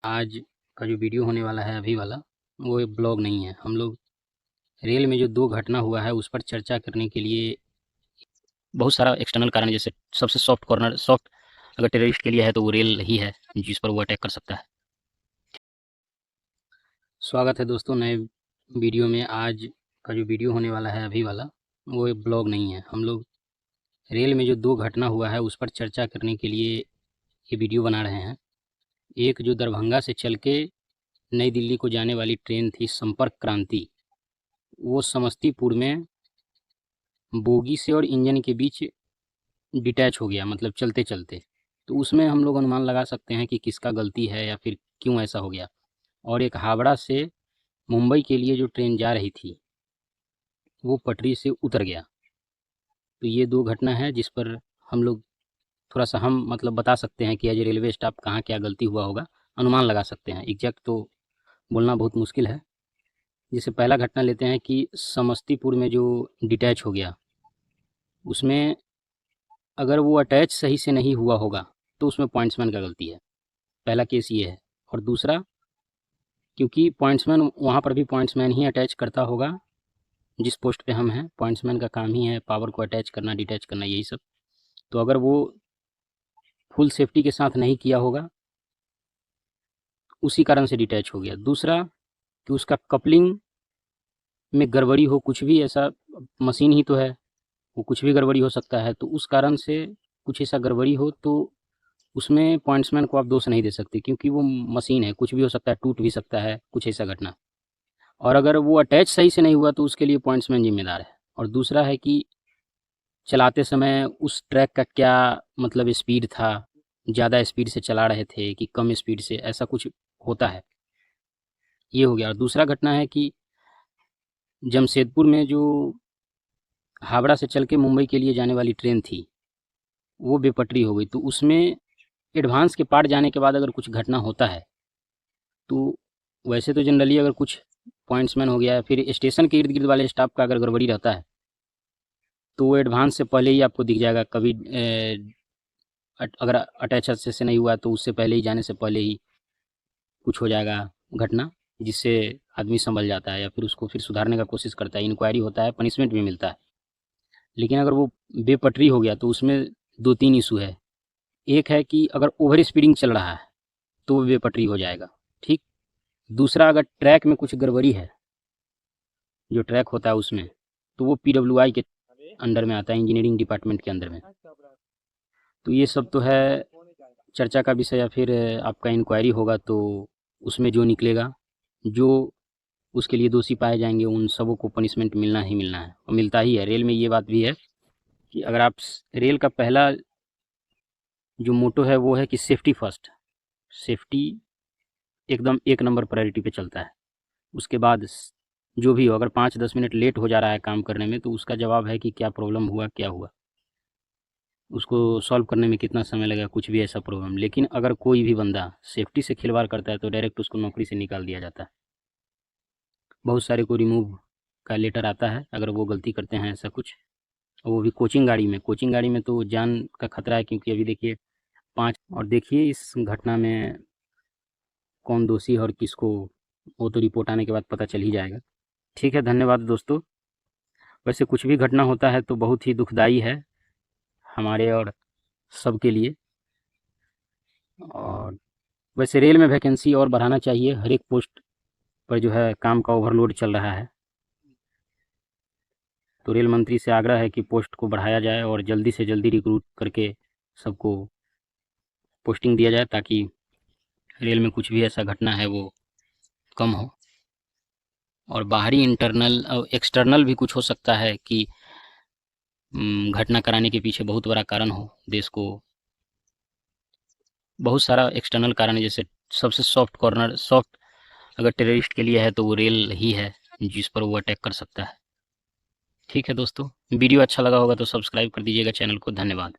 आज का जो वीडियो होने वाला है अभी वाला, वो एक ब्लॉग नहीं है। हम लोग रेल में जो 2 घटना हुआ है उस पर चर्चा करने के लिए बहुत सारा एक्सटर्नल कारण, जैसे सबसे सॉफ्ट अगर टेररिस्ट के लिए है तो वो रेल ही है जिस पर वो अटैक कर सकता है। स्वागत है दोस्तों नए वीडियो में। आज का जो वीडियो होने वाला है अभी वाला, वो एक ब्लॉग नहीं है। हम लोग रेल में जो 2 घटना हुआ है उस पर चर्चा करने के लिए ये वीडियो बना रहे हैं। एक जो दरभंगा से चल के नई दिल्ली को जाने वाली ट्रेन थी संपर्क क्रांति, वो समस्तीपुर में बोगी से और इंजन के बीच डिटैच हो गया, मतलब चलते चलते। तो उसमें हम लोग अनुमान लगा सकते हैं कि किसका गलती है या फिर क्यों ऐसा हो गया। और एक हावड़ा से मुंबई के लिए जो ट्रेन जा रही थी वो पटरी से उतर गया। तो ये 2 घटना है जिस पर हम लोग थोड़ा सा हम मतलब बता सकते हैं कि एज ए रेलवे स्टाफ कहाँ क्या गलती हुआ होगा, अनुमान लगा सकते हैं। एग्जैक्ट तो बोलना बहुत मुश्किल है। जैसे पहला घटना लेते हैं कि समस्तीपुर में जो डिटैच हो गया, उसमें अगर वो अटैच सही से नहीं हुआ होगा तो उसमें पॉइंट्समैन का गलती है। पहला केस ये है। और दूसरा, क्योंकि पॉइंट्समैन वहाँ पर भी पॉइंट्समैन ही अटैच करता होगा जिस पोस्ट पे हम हैं। पॉइंट्समैन का काम ही है पावर को अटैच करना, डिटैच करना, यही सब। तो अगर वो फुल सेफ्टी के साथ नहीं किया होगा, उसी कारण से डिटैच हो गया। दूसरा कि उसका कपलिंग में गड़बड़ी हो, कुछ भी ऐसा, मशीन ही तो है, वो कुछ भी गड़बड़ी हो सकता है। तो उस कारण से कुछ ऐसा गड़बड़ी हो तो उसमें पॉइंट्समैन को आप दोष नहीं दे सकते, क्योंकि वो मशीन है, कुछ भी हो सकता है, टूट भी सकता है, कुछ ऐसा घटना। और अगर वो अटैच सही से नहीं हुआ तो उसके लिए पॉइंट्समैन जिम्मेदार है। और दूसरा है कि चलाते समय उस ट्रैक का क्या मतलब स्पीड था, ज़्यादा स्पीड से चला रहे थे कि कम स्पीड से, ऐसा कुछ होता है। ये हो गया। और दूसरा घटना है कि जमशेदपुर में जो हावड़ा से चल के मुंबई के लिए जाने वाली ट्रेन थी वो बेपटरी हो गई। तो उसमें एडवांस के पार्ट जाने के बाद अगर कुछ घटना होता है तो वैसे तो जनरली अगर कुछ पॉइंट्समैन हो गया या फिर स्टेशन के इर्द गिर्द वाले स्टाफ का अगर गड़बड़ी रहता है तो वो एडवांस से पहले ही आपको दिख जाएगा। कभी अगर अटैच अच्छे से नहीं हुआ तो उससे पहले ही, जाने से पहले ही कुछ हो जाएगा घटना, जिससे आदमी संभल जाता है या फिर उसको फिर सुधारने का कोशिश करता है, इंक्वायरी होता है, पनिशमेंट भी मिलता है। लेकिन अगर वो बेपटरी हो गया तो उसमें 2-3 इशू है। एक है कि अगर ओवर स्पीडिंग चल रहा है तो वो बेपटरी हो जाएगा, ठीक। दूसरा, अगर ट्रैक में कुछ गड़बड़ी है, जो ट्रैक होता है उसमें, तो वो पीडब्ल्यूआई के अंडर में आता है, इंजीनियरिंग डिपार्टमेंट के अंदर में। तो ये सब तो है चर्चा का विषय, या फिर आपका इंक्वायरी होगा तो उसमें जो निकलेगा, जो उसके लिए दोषी पाए जाएंगे उन सबों को पनिशमेंट मिलना ही मिलना है, और मिलता ही है। रेल में ये बात भी है कि अगर आप रेल का पहला जो मोटो है वो है कि सेफ्टी फर्स्ट, सेफ्टी एकदम 1 नंबर प्रायोरिटी पे चलता है। उसके बाद जो भी हो, अगर 5-10 मिनट लेट हो जा रहा है काम करने में तो उसका जवाब है कि क्या प्रॉब्लम हुआ, क्या हुआ, उसको सॉल्व करने में कितना समय लगेगा, कुछ भी ऐसा प्रॉब्लम। लेकिन अगर कोई भी बंदा सेफ्टी से खिलवाड़ करता है तो डायरेक्ट उसको नौकरी से निकाल दिया जाता है। बहुत सारे को रिमूव का लेटर आता है अगर वो गलती करते हैं ऐसा कुछ, और वो भी कोचिंग गाड़ी में। कोचिंग गाड़ी में तो जान का खतरा है, क्योंकि अभी देखिए 5, और देखिए इस घटना में कौन दोषी है और किसको, वो तो रिपोर्ट आने के बाद पता चल ही जाएगा। ठीक है, धन्यवाद दोस्तों। वैसे कुछ भी घटना होता है तो बहुत ही दुखदाई है हमारे और सबके लिए। और वैसे रेल में वैकेंसी और बढ़ाना चाहिए, हर एक पोस्ट पर जो है काम का ओवरलोड चल रहा है। तो रेल मंत्री से आग्रह है कि पोस्ट को बढ़ाया जाए और जल्दी से जल्दी रिक्रूट करके सबको पोस्टिंग दिया जाए, ताकि रेल में कुछ भी ऐसा घटना है वो कम हो। और बाहरी इंटरनल और एक्सटर्नल भी कुछ हो सकता है कि घटना कराने के पीछे बहुत बड़ा कारण हो देश को। बहुत सारा एक्सटर्नल कारण है, जैसे सबसे सॉफ्ट अगर टेररिस्ट के लिए है तो वो रेल ही है जिस पर वो अटैक कर सकता है। ठीक है दोस्तों, वीडियो अच्छा लगा होगा तो सब्सक्राइब कर दीजिएगा चैनल को। धन्यवाद।